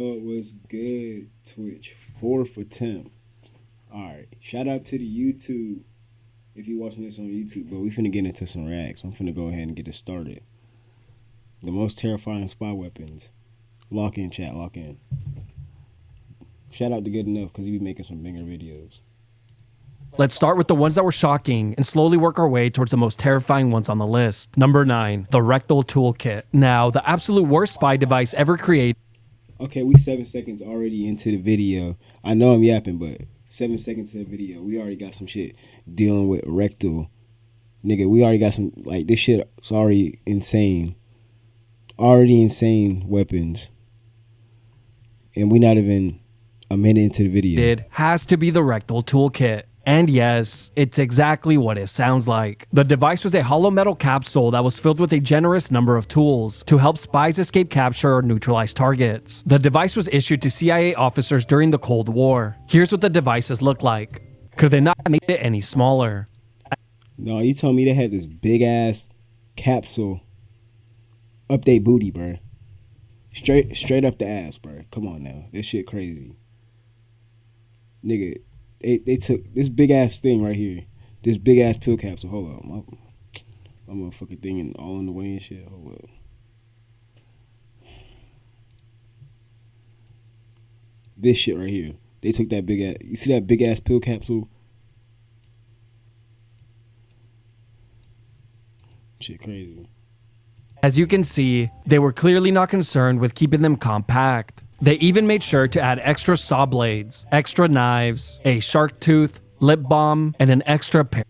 What was good, Twitch? Fourth attempt. Alright. Shout out to the YouTube if you're watching this on YouTube, but we finna get into some racks. I'm finna go ahead and get it started. The most terrifying spy weapons. Lock in, chat, lock in. Shout out to Good Enough because he be making some banger videos. Let's start with the ones that were shocking and slowly work our way towards the most terrifying ones on the list. Number 9, the rectal toolkit. Now, the absolute worst spy device ever created. Okay, we 7 seconds already into the video. I know I'm yapping, but 7 seconds into the video, we already got some shit dealing with rectal. Nigga, we already got some, like, this shit's already insane. Already insane weapons. And we not even a minute into the video. It has to be the rectal toolkit. And yes, it's exactly what it sounds like. The device was a hollow metal capsule that was filled with a generous number of tools to help spies escape capture or neutralize targets. The device was issued to CIA officers during the Cold War. Here's what the devices look like. Could they not have made it any smaller? No, you told me they had this big ass capsule up they booty, bro. Straight up the ass, bro. Come on now. This shit crazy. Nigga, they took this big ass thing right here. This big ass pill capsule. Hold on. My motherfucking thing and all in the way and shit. Hold up. This shit right here. They took that big ass. You see that big ass pill capsule? Shit crazy. As you can see, they were clearly not concerned with keeping them compact. They even made sure to add extra saw blades, extra knives, a shark tooth, lip balm, and an extra pair.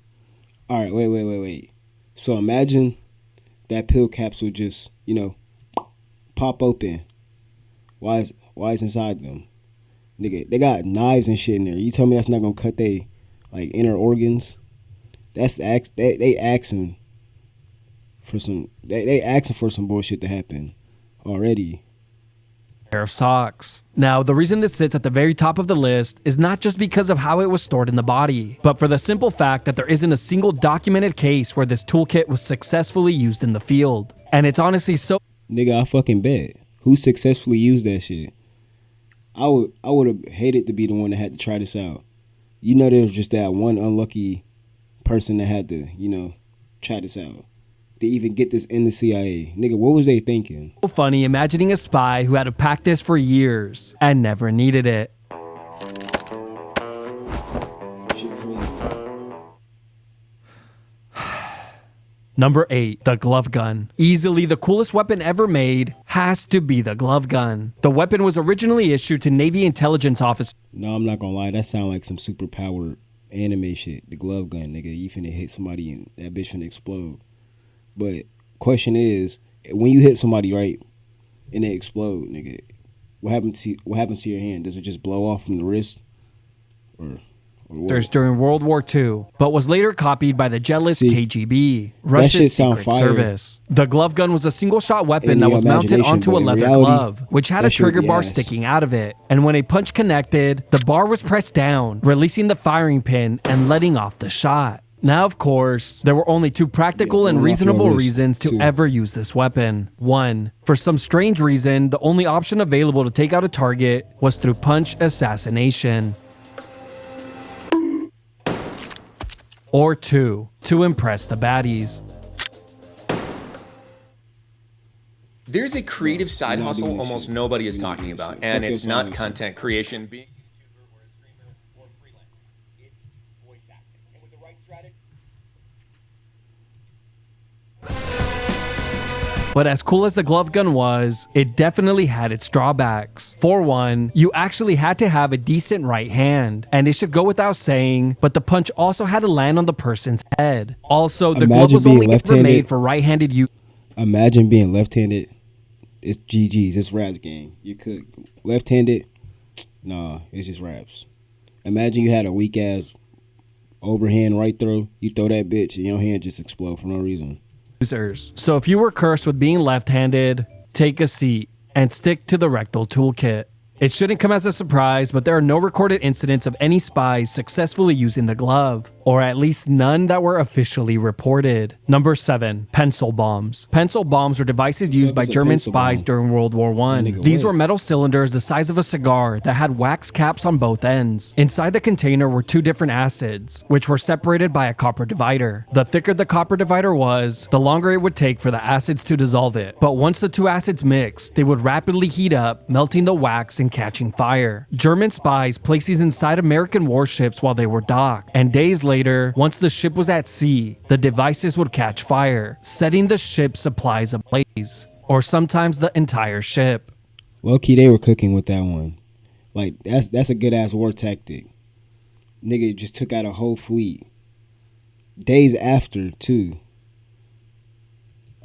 Alright, wait. So imagine that pill capsule just, pop open. Why is inside them? Nigga, they got knives and shit in there. You tell me that's not gonna cut they inner organs? They asking for some bullshit to happen already. Pair of socks. Now, the reason this sits at the very top of the list is not just because of how it was stored in the body, but for the simple fact that there isn't a single documented case where this toolkit was successfully used in the field. And it's honestly so— Nigga, I fucking bet. Who successfully used that shit? I would have hated to be the one that had to try this out. You know, there was just that one unlucky person that had to, try this out. To even get this in the CIA. Nigga, what was they thinking? So funny imagining a spy who had to pack this for years and never needed it. Number 8, the glove gun. Easily the coolest weapon ever made has to be the glove gun. The weapon was originally issued to Navy intelligence officers. No, I'm not gonna lie. That sound like some superpowered anime shit. The glove gun, nigga. You finna hit somebody and that bitch finna explode. But question is, when you hit somebody, right, and they explode, nigga, what happens to your hand? Does it just blow off from the wrist? Or what? During World War II, but was later copied by the jealous KGB, Russia's secret service. The glove gun was a single-shot weapon that was mounted onto a leather glove, which had a trigger bar sticking out of it. And when a punch connected, the bar was pressed down, releasing the firing pin and letting off the shot. Now, of course, there were only 2 practical and reasonable reasons to ever use this weapon. 1, for some strange reason, the only option available to take out a target was through punch assassination. Or 2, to impress the baddies. There's a creative side hustle almost nobody is talking about, and it's not content creation. Being a YouTuber or a streamer or freelance, it's voice acting. And with the right strategy. But as cool as the glove gun was, it definitely had its drawbacks. For one, you actually had to have a decent right hand, and it should go without saying, but the punch also had to land on the person's head. Also, the glove was only ever made for right-handed use. Imagine being left-handed. It's GG's. It's raps game. You could left-handed. Nah, it's just raps. Imagine you had a weak-ass overhand right throw. You throw that bitch and your hand just explode for no reason. So if you were cursed with being left-handed, take a seat and stick to the rectal toolkit. It shouldn't come as a surprise, but there are no recorded incidents of any spies successfully using the glove. or at least none that were officially reported. Number 7. Pencil bombs. Pencil bombs were devices used by German spies during World War I. These were metal cylinders the size of a cigar that had wax caps on both ends. Inside the container were 2 different acids, which were separated by a copper divider. The thicker the copper divider was, the longer it would take for the acids to dissolve it. But once the 2 acids mixed, they would rapidly heat up, melting the wax and catching fire. German spies placed these inside American warships while they were docked, and days later, once the ship was at sea, the devices would catch fire, setting the ship's supplies ablaze, or sometimes the entire ship. Low-key, they were cooking with that one. Like, that's a good-ass war tactic. Nigga just took out a whole fleet. Days after, too.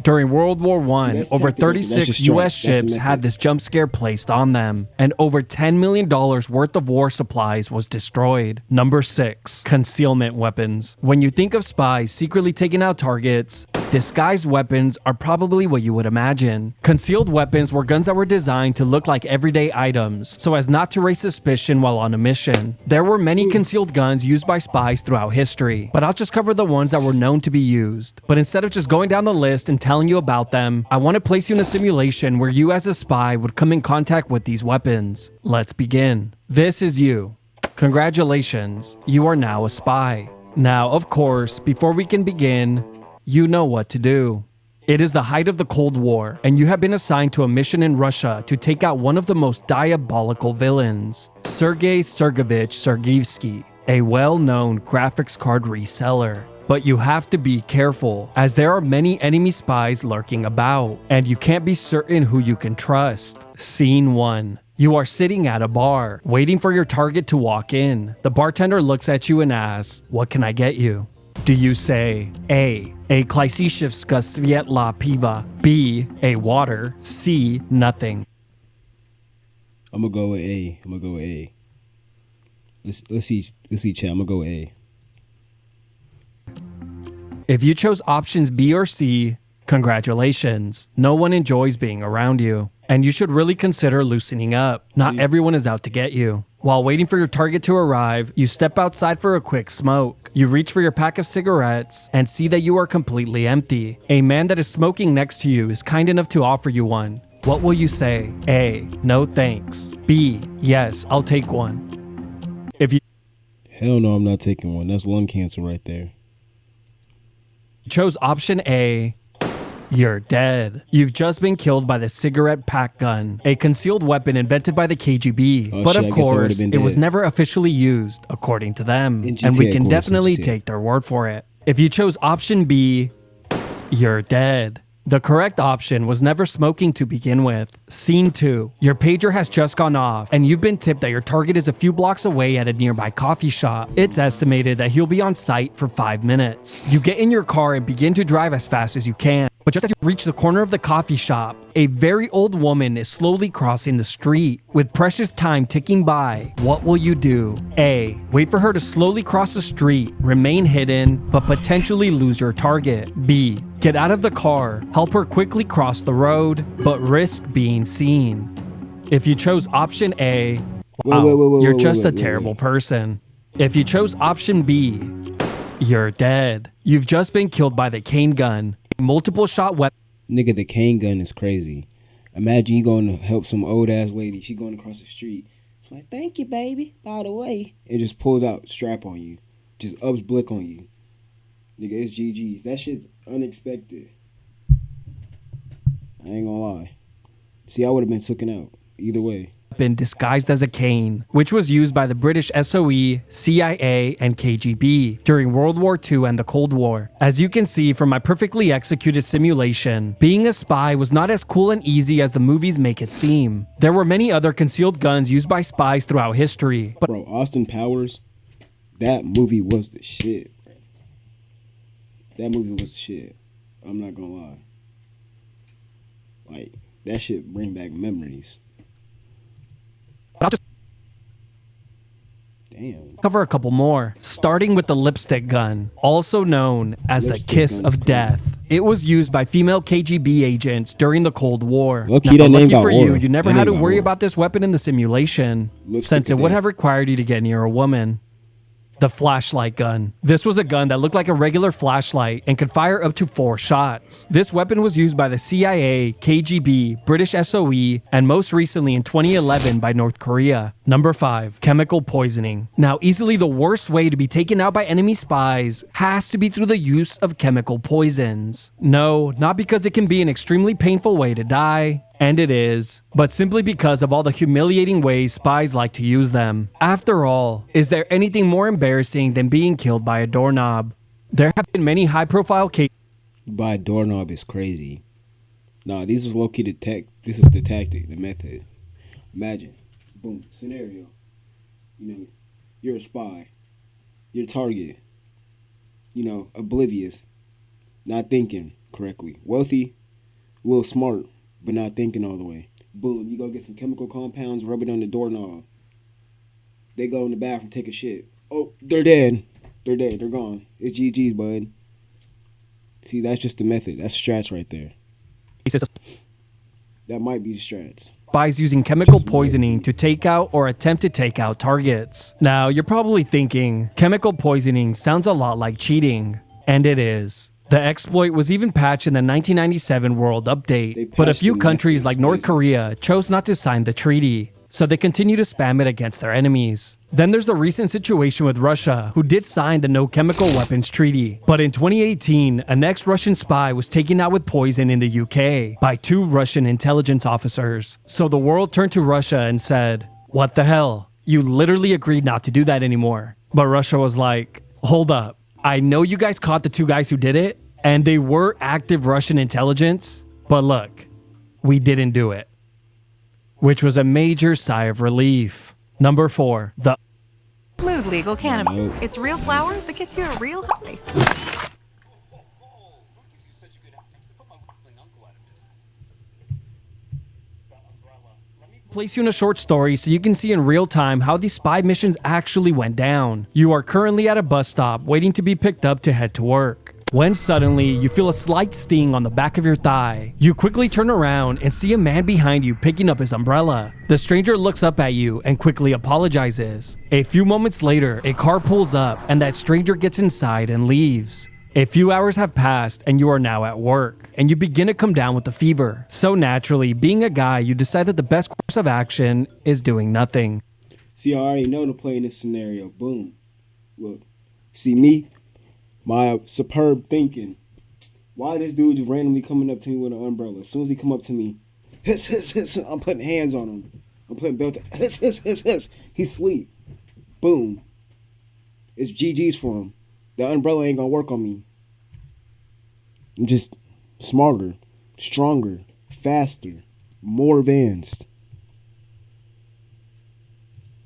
During World War I, over 36 U.S. ships had this jump scare placed on them, and over $10 million worth of war supplies was destroyed. Number 6. Concealment weapons. When you think of spies secretly taking out targets, disguised weapons are probably what you would imagine. Concealed weapons were guns that were designed to look like everyday items, so as not to raise suspicion while on a mission. There were many concealed guns used by spies throughout history, but I'll just cover the ones that were known to be used. But instead of just going down the list and telling you about them, I want to place you in a simulation where you as a spy would come in contact with these weapons. Let's begin. This is you. Congratulations, you are now a spy. Now, of course, before we can begin, you know what to do. It is the height of the Cold War, and you have been assigned to a mission in Russia to take out one of the most diabolical villains, Sergei Sergeyevich Sergeyevsky, a well-known graphics card reseller. But you have to be careful, as there are many enemy spies lurking about, and you can't be certain who you can trust. Scene 1. You are sitting at a bar, waiting for your target to walk in. The bartender looks at you and asks, "What can I get you?" Do you say A Klysishevska Svietla Piva, B, a water, C, nothing? I'm gonna go with A. Let's see, chat. I'm gonna go with A. If you chose options B or C, congratulations. No one enjoys being around you, and you should really consider loosening up. Not everyone is out to get you. While waiting for your target to arrive, you step outside for a quick smoke. You reach for your pack of cigarettes and see that you are completely empty. A man that is smoking next to you is kind enough to offer you one. What will you say? A, no thanks. B, yes, I'll take one. If you Hell no, I'm not taking one. That's lung cancer right there. chose option A, you're dead. You've just been killed by the cigarette pack gun, a concealed weapon invented by the KGB. But of course, it was never officially used, according to them. And we can definitely take their word for it. If you chose option B, you're dead. The correct option was never smoking to begin with. Scene 2. Your pager has just gone off, and you've been tipped that your target is a few blocks away at a nearby coffee shop. It's estimated that he'll be on site for 5 minutes. You get in your car and begin to drive as fast as you can. But just as you reach the corner of the coffee shop, a very old woman is slowly crossing the street. With precious time ticking by, what will you do? A. Wait for her to slowly cross the street, remain hidden, but potentially lose your target. B. Get out of the car, help her quickly cross the road, but risk being seen. If you chose option A, you're just a terrible person. If you chose option B, you're dead. You've just been killed by the cane gun. Multiple shot weapon. Nigga, the cane gun is crazy. Imagine you going to help some old ass lady. She going across the street. She's like, "Thank you, baby, by the way." And just pulls out strap on you. Just ups blick on you. Nigga, it's GG's. That shit's unexpected. I ain't gonna lie. See, I would have been taken out. Either way. Been disguised as a cane, which was used by the British SOE, CIA, and KGB during World War II and the Cold War. As you can see from my perfectly executed simulation, being a spy was not as cool and easy as the movies make it seem. There were many other concealed guns used by spies throughout history. But bro, Austin Powers, that movie was the shit. Bro. That movie was the shit. I'm not gonna lie. Like, that shit bring back memories. I'll just cover a couple more, starting with the lipstick gun, also known as the kiss of death. It was used by female KGB agents during the Cold War. Lucky for you, you never had to worry about this weapon in the simulation, since it would have required you to get near a woman. The flashlight gun. This was a gun that looked like a regular flashlight and could fire up to 4 shots. This weapon was used by the CIA, KGB, British SOE, and most recently in 2011 by North Korea. Number 5. Chemical poisoning. Now, easily the worst way to be taken out by enemy spies has to be through the use of chemical poisons. No, not because it can be an extremely painful way to die. And it is, but simply because of all the humiliating ways spies like to use them. After all, is there anything more embarrassing than being killed by a doorknob? There have been many high-profile cases. By a doorknob is crazy. Nah, this is low-key this is the tactic, the method. Imagine, boom, scenario. You're a spy. You're a target. Oblivious. Not thinking correctly. Wealthy, a little smart, but not thinking all the way. Boom, you go get some chemical compounds, rub it on the doorknob. They go in the bathroom, take a shit. Oh, they're dead. They're dead. They're gone. It's GG's, bud. See, that's just the method. That's strats right there. That might be the strats. Spies using chemical poisoning to take out or attempt to take out targets. Now, you're probably thinking, chemical poisoning sounds a lot like cheating. And it is. The exploit was even patched in the 1997 World Update, but a few countries like North Korea chose not to sign the treaty, so they continue to spam it against their enemies. Then there's the recent situation with Russia, who did sign the No Chemical Weapons Treaty, but in 2018, an ex-Russian spy was taken out with poison in the UK by 2 Russian intelligence officers. So the world turned to Russia and said, "What the hell? You literally agreed not to do that anymore." But Russia was like, "Hold up. I know you guys caught the 2 guys who did it, and they were active Russian intelligence, but look, we didn't do it." Which was a major sigh of relief. Number 4, the Mood Legal Cannabis. It's real flower that gets you a real high. place you in a short story so you can see in real time how these spy missions actually went down. You are currently at a bus stop waiting to be picked up to head to work, when suddenly you feel a slight sting on the back of your thigh. You quickly turn around and see a man behind you picking up his umbrella. The stranger looks up at you and quickly apologizes. A few moments later, a car pulls up and that stranger gets inside and leaves. A few hours have passed and you are now at work, and you begin to come down with a fever. So naturally, being a guy, you decide that the best course of action is doing nothing. See, I already know to play in this scenario. Boom. Look. See me? My superb thinking. Why this dude just randomly coming up to me with an umbrella? As soon as he come up to me, hiss, hiss, hiss, I'm putting hands on him. I'm putting belt, hiss, hiss, hiss, hiss. He's asleep. Boom. It's GG's for him. The umbrella ain't gonna work on me. I'm just smarter, stronger, faster, more advanced.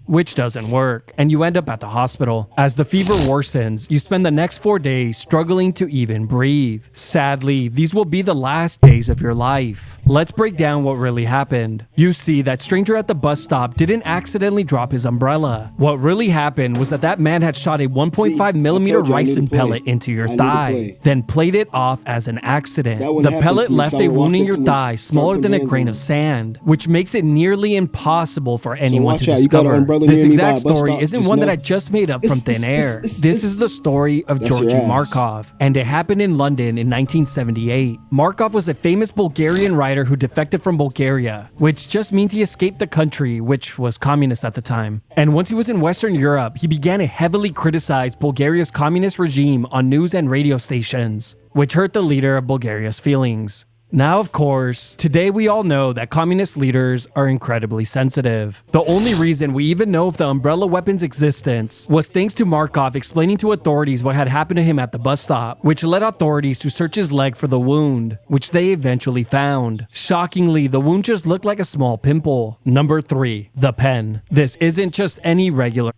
Which doesn't work, and you end up at the hospital. As the fever worsens, you spend the next 4 days struggling to even breathe. Sadly, these will be the last days of your life. Let's break down what really happened. You see, that stranger at the bus stop didn't accidentally drop his umbrella. What really happened was that man had shot a 1.5 millimeter ricin pellet into your thigh, then played it off as an accident. The pellet left a wound in your thigh smaller than a grain of sand, which makes it nearly impossible for anyone to discover. This exact story isn't one that I just made up from thin air. This is the story of Georgy Markov, and it happened in London in 1978. Markov was a famous Bulgarian writer who defected from Bulgaria, which just means he escaped the country, which was communist at the time. And once he was in Western Europe, he began to heavily criticize Bulgaria's communist regime on news and radio stations, which hurt the leader of Bulgaria's feelings. Now, of course, today we all know that communist leaders are incredibly sensitive. The only reason we even know of the umbrella weapon's existence was thanks to Markov explaining to authorities what had happened to him at the bus stop, which led authorities to search his leg for the wound, which they eventually found. Shockingly, the wound just looked like a small pimple. Number 3, the pen. This isn't just any regular.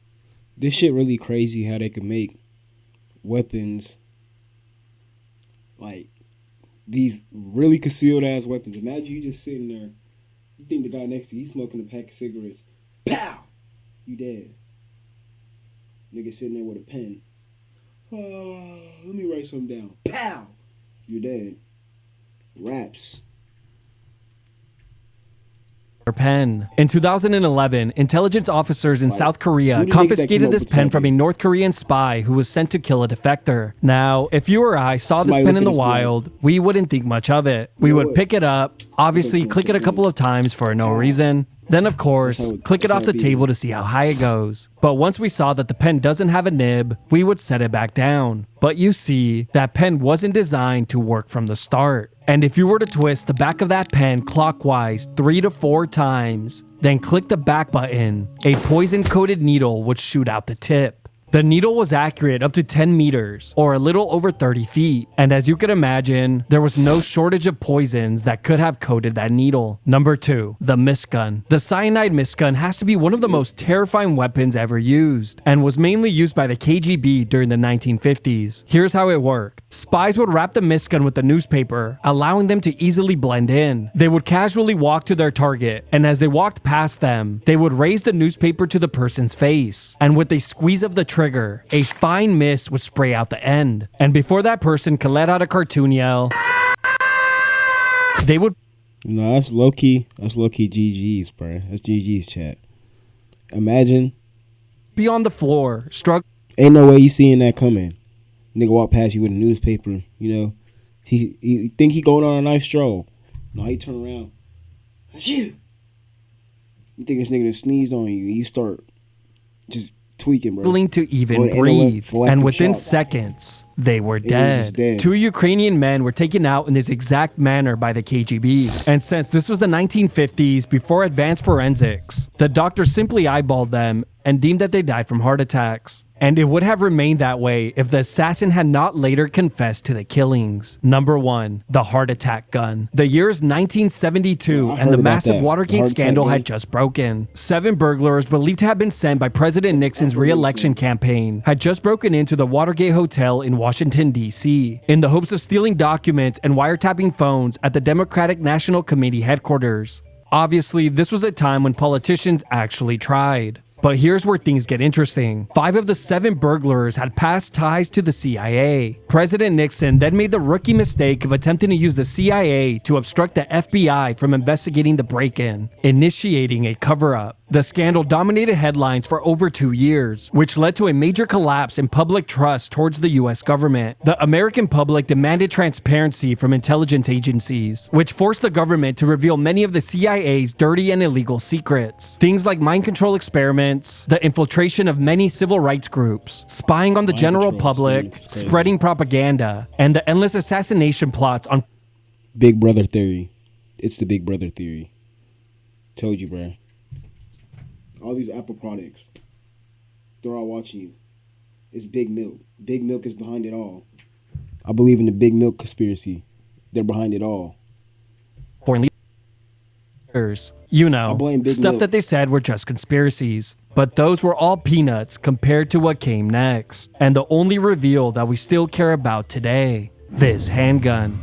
This shit really crazy how they can make weapons like these really concealed ass weapons. Imagine you just sitting there. You think the guy next to you smoking a pack of cigarettes. Pow! You dead. Nigga sitting there with a pen. Let me write something down. Pow! You dead. Raps. pen. In 2011, intelligence officers in South Korea confiscated this pen from a North Korean spy who was sent to kill a defector. Now, if you or I saw this pen in the wild, we wouldn't think much of it. We would pick it up, obviously click it a couple of times for no reason. Then, of course, click it off the table to see how high it goes. But once we saw that the pen doesn't have a nib, we would set it back down. But you see, that pen wasn't designed to work from the start. And if you were to twist the back of that pen clockwise 3 to 4 times, then click the back button, a poison-coated needle would shoot out the tip. The needle was accurate up to 10 meters, or a little over 30 feet, and as you can imagine, there was no shortage of poisons that could have coated that needle. Number 2, the mist gun. The cyanide mist gun has to be one of the most terrifying weapons ever used, and was mainly used by the KGB during the 1950s. Here's how it worked. Spies would wrap the mist gun with the newspaper, allowing them to easily blend in. They would casually walk to their target, and as they walked past them, they would raise the newspaper to the person's face, and with a squeeze of the trigger, a fine mist would spray out the end. And before that person could let out a cartoon yell, they would... No, that's low-key GG's, bro. That's GG's chat. Imagine... be on the floor, struggling... Ain't no way you seeing that coming. Nigga walk past you with a newspaper, you know. He think he going on a nice stroll. No, he turn around. You think this nigga sneezed on you, you start just... tweaking, bro. To even breathe, and within seconds, they were dead. 2 Ukrainian men were taken out in this exact manner by the KGB. And since this was the 1950s, before advanced forensics, the doctor simply eyeballed them and deemed that they died from heart attacks. And it would have remained that way if the assassin had not later confessed to the killings. Number 1, the heart attack gun. The year is 1972, and the massive Watergate scandal had just broken. 7 burglars believed to have been sent by President Nixon's re-election campaign had just broken into the Watergate Hotel in Washington, D.C., in the hopes of stealing documents and wiretapping phones at the Democratic National Committee headquarters. Obviously, this was a time when politicians actually tried. But here's where things get interesting. 5 of the 7 burglars had past ties to the CIA. President Nixon then made the rookie mistake of attempting to use the CIA to obstruct the FBI from investigating the break-in, initiating a cover-up. The scandal dominated headlines for over 2 years, which led to a major collapse in public trust towards the US government. The American public demanded transparency from intelligence agencies, which forced the government to reveal many of the CIA's dirty and illegal secrets. Things like mind control experiments, the infiltration of many civil rights groups, spying on the general public, spreading propaganda, and the endless assassination plots on Big Brother theory. It's the Big Brother theory. Told you, bruh. All these Apple products, they're all watching you. It's Big Milk. Big Milk is behind it all. I believe in the Big Milk conspiracy. They're behind it all. You know, stuff that they said were just conspiracies. But those were all peanuts compared to what came next. And the only reveal that we still care about today, this handgun.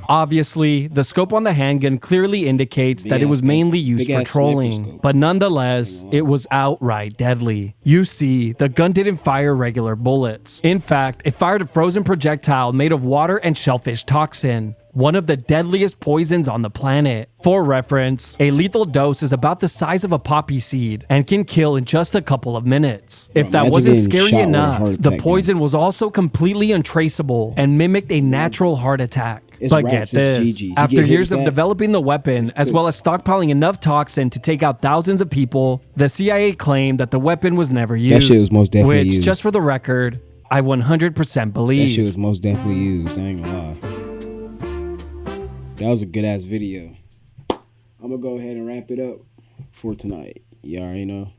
Obviously, the scope on the handgun clearly indicates that it was mainly used for trolling, but nonetheless, it was outright deadly. You see, the gun didn't fire regular bullets. In fact, it fired a frozen projectile made of water and shellfish toxin, one of the deadliest poisons on the planet. For reference, a lethal dose is about the size of a poppy seed and can kill in just a couple of minutes. If that wasn't scary enough, the poison was also completely untraceable and mimicked a natural heart attack. But get this, after years of developing the weapon, as well as stockpiling enough toxin to take out thousands of people, the CIA claimed that the weapon was never used. That shit was most definitely used. Which, just for the record, I 100% believe. That shit was most definitely used, I ain't gonna lie. That was a good ass video. I'm gonna go ahead and wrap it up for tonight. You already know.